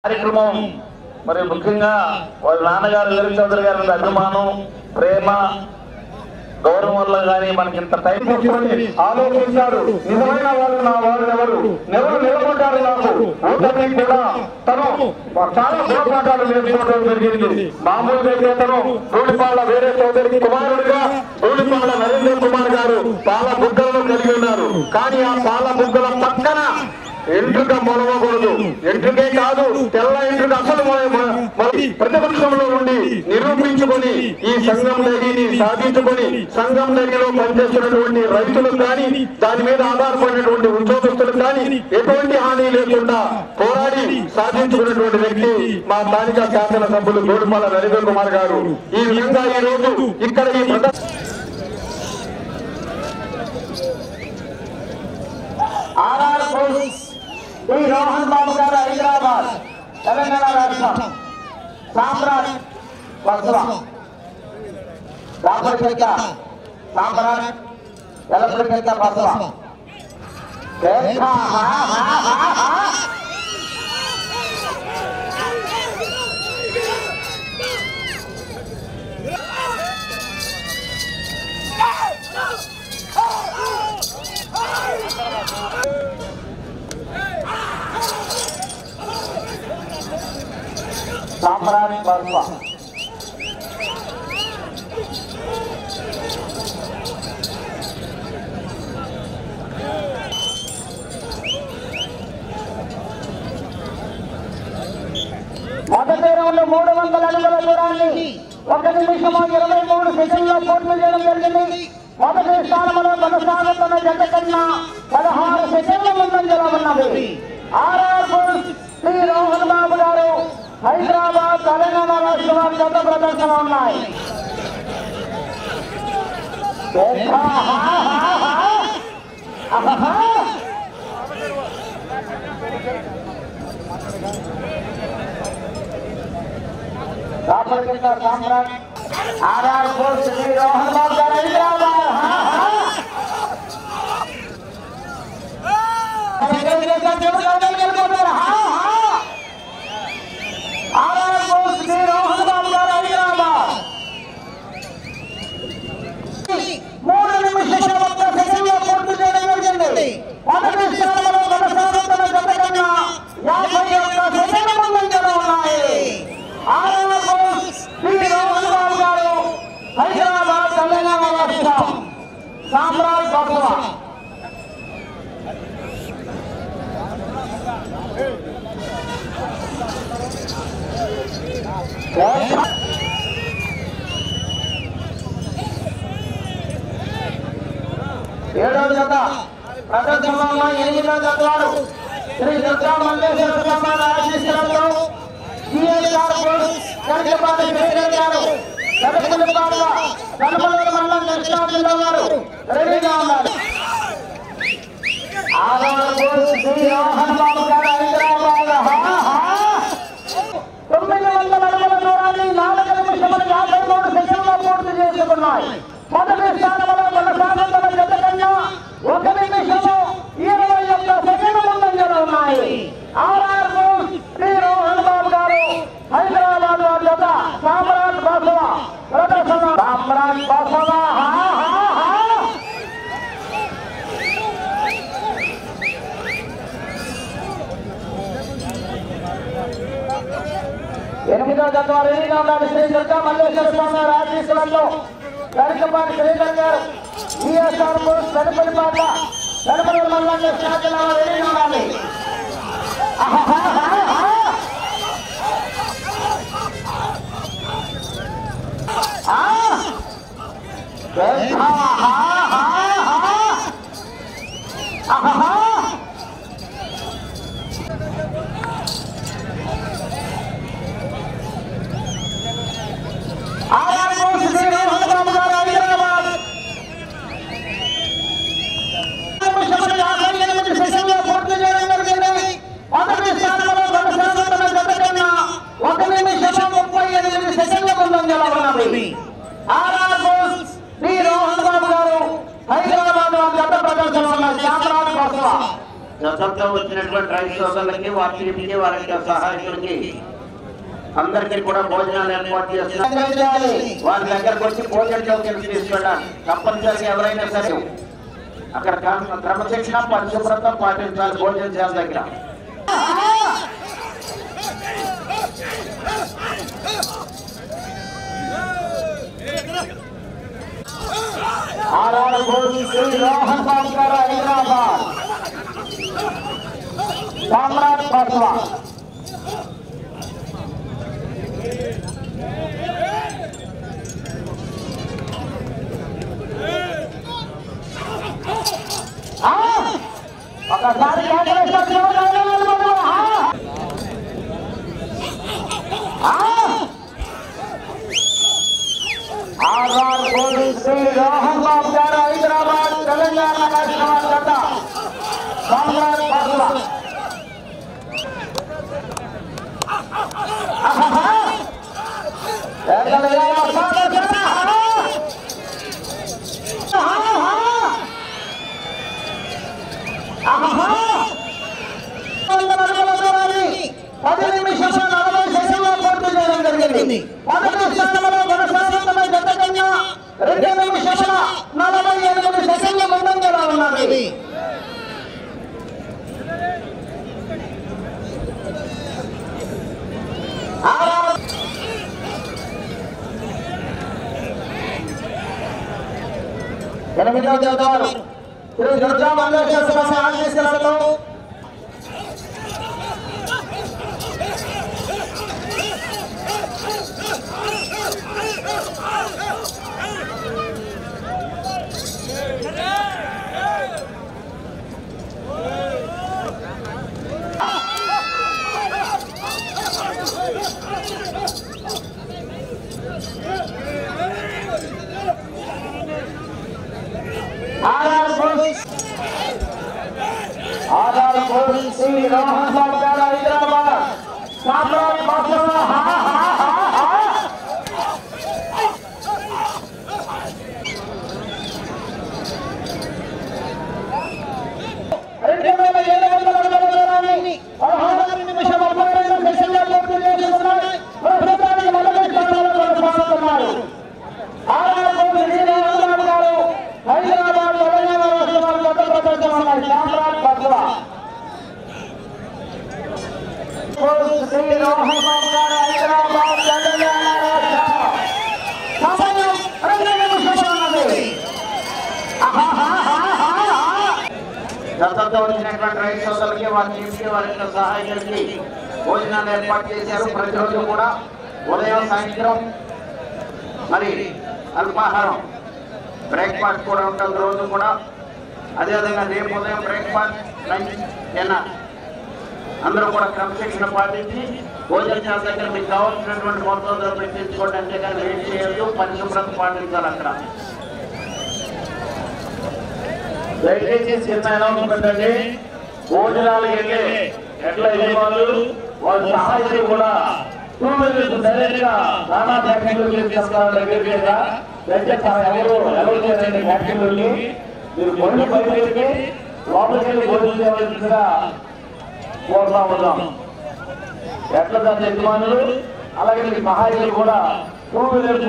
కార్యక్రమం మరి ముఖ్యంగా వాళ్ళ నాన్నగారు వీర చౌదరి గారి మీద అభిమానం ప్రేమ గౌరవం వల్ల కానీ మనకి ఇంత టైం ఆలోచించారు. నిజమైన వాళ్ళు నా వాళ్ళు ఎవరు నిలబడ్డారు నాకు ఓటమి కూడా తను చాలా పోరాటాలు నేర్చుకోవడం జరిగింది. మామూలుగా అయితే తను ధూళిపాళ్ల వీర చౌదరి కుమారుడిగా ధూళిపాళ్ల నరేంద్ర కుమార్ గారు పాల బుగ్గలను కలిగి ఉన్నారు. కానీ ఆ పాల బుగ్గల పక్కన ఎంట్రుక మొలవకూడదు. ఎంట్రుకే కాదు తెల్ల ఎంట్రుక అసలు ప్రతిపక్షంలో ఉండి నిరూపించుకొని ఈ సంఘం డైరీని సాధించుకొని సంఘం డైరీలో పనిచేస్తున్నటువంటి రైతులకు కానీ దాని మీద ఆధారపడినటువంటి ఉద్యోగస్తులకు కానీ ఎటువంటి హాని లేకుండా పోరాడి సాధించుకున్నటువంటి వ్యక్తి మా స్థానిక శాసన సభ్యులు ధూళిపాళ్ల నరేంద్ర కుమార్ గారు. ఈ విధంగా ఈ రోజు ఇక్కడ ఈ రోహన్ బాబు గారు హైదరాబాద్ తెలంగాణ రాష్ట్రం సామ్రాట్ బసవా రాపరికైత సామ్రాట్ ఎలపరికైత బసవా సామ్రాట్ బసవా మొదటి రౌండ్ 300 అడుగుల దూరాన్ని 1 నిమిషము 23 సెకండ్లో పూర్తి చేయడం జరిగింది. మొదటి స్థానంలో కొనసాగుతున్న జత కన్నా 16 సెకండ్ల ముందంజలో ఉన్నది. శ్రీ రోహన్ బాబు గారు హైదరాబాద్ తెలంగాణ రాష్ట్రం జత ప్రదర్శన ఉన్నాయి. సామ్రాట్ ఆర్ఆర్ శ్రీ రోహన్ బాబు గారు హైదరాబాద్ హైదరాబాద్ తెలంగాణ రాష్ట్రం సామ్రాట్ బసవా ఏడవ జత ప్రదర్శనలో 8వ జత వారు శ్రీ దుర్గా మల్లేశ్వర స్వామి ఆశీస్సులతో కరికపాటి శ్రీధర్ గారు కనుమలూరు మండలం కృష్ణా జిల్లా వారు రెడీగా ఉన్నారు. శ్రీ రోహన్ బాబు గారు హైదరాబాద్ 900 అడుగుల దూరాన్ని 4 నిమిషముల 53 సెకండ్లో పూర్తి చేసుకున్నాయి. మొదటి స్థానంలో కొనసాగుతున్న జత కన్నా 1 నిమిషము 21 సెకండ్ల ముందంజలో ఉన్నాయి. శ్రీ రోహన్ బాబు గారు హైదరాబాద్ జత సామ్రాట్ బసవా ప్రదర్శన. సామ్రాట్ బసవా 8వ జత వారు రెడీగా ఉన్నారు. శ్రీ దుర్గా మల్లేశ్వర స్వామి ఆశీస్సులతో కరికపాటి శ్రీధర్ గారు ఈఎస్ఆర్ పోస్ట్ కనుపల్లిపాట్ల కనుమలూరు మండలం కృష్ణా జిల్లా వారు రెడీగా ఉండాలి. మొదటి స్థానంలో వచ్చినటువంటి రైతు సోదరులకి వారి టీంకి వారి సహాయకులకి అందరికీ కూడా భోజనాలు ఏర్పాటు చేస్తున్నారు. వారి దగ్గరకు వచ్చి భోజన సౌకర్యం తీసుకెళ్ళాలి. తప్పనిసరిగా ఎవరైనా సరే అక్కడ క్రమశిక్షణ పరిశుభ్రత పాటించాలి భోజనశాల దగ్గర. హైదరాబాద్ సామ్రాట్ పట్వా ఒకసారి ఆర్ఆర్ పోలీస్ శ్రీ రోహన్ బాబు గారు హైదరాబాద్ తెలంగాణ రాష్ట్రం గత సామ్రాట్ పట్వా పది నిమిషంలో 40 సెకండ్ల పూర్తి చేయడం జరిగింది. మొదటి స్థానంలో కొనసాగుతున్న జత కన్నా 2 నిమిషాల 48 సెకండ్ల ముందంజలో ఉన్నది. ఎనిమిదవ జత వారు శ్రీ దుర్గా మంగళేశ్వర స్వామి ఆశీస్సులతో ఆర్ఆర్ పోలీస్ శ్రీ రోహన్ బాబు గారు హైదరాబాద్ సామ్రాట్ పట్వా గతంతో వచ్చినటువంటి రైతు సోదరులకి వారి టీంకి వారి సహాయకులకి భోజనాలు ఏర్పాటు చేశారు. ప్రతిరోజు కూడా ఉదయం సాయంత్రం మరి అల్పాహారం బ్రేక్ఫాస్ట్ కూడా ఉంటుంది రోజు కూడా. అదేవిధంగా రేపు ఉదయం బ్రేక్ఫాస్ట్ లంచ్ డిన్నర్ అందరూ కూడా క్రమశిక్షణ పాటించి భోజనశాల దగ్గర మీకు కావాల్సినటువంటి మొత్తం పెట్టించుకోండి. అంతేగాని వెయిట్ చేయొద్దు, పరిశుభ్రత పాటించాలి. అక్కడ దయచేసి చిన్న అనౌన్స్మెంట్ అండి. భోజనాలకు వెళ్ళే ఎట్ల యజమానులు వాళ్ళ సహాయకులు కూడా 2 వీలర్స్ డైరెక్ట్ గా నానా ఫ్యాక్టరీలోకి తీసుకెళ్ళాలి. దగ్గర దయచేసి ఎవరు అలౌ చేయండి. ఫ్యాక్టరీలోకి మీరు కొన్ని బయటకి లోపలికి వెళ్ళి భోజనం చేయవలసిందిగా కోరుతా ఉన్నాం. ఎట్ల దాని యజమానులు అలాగే సహాయకులు కూడా 2 వీలర్స్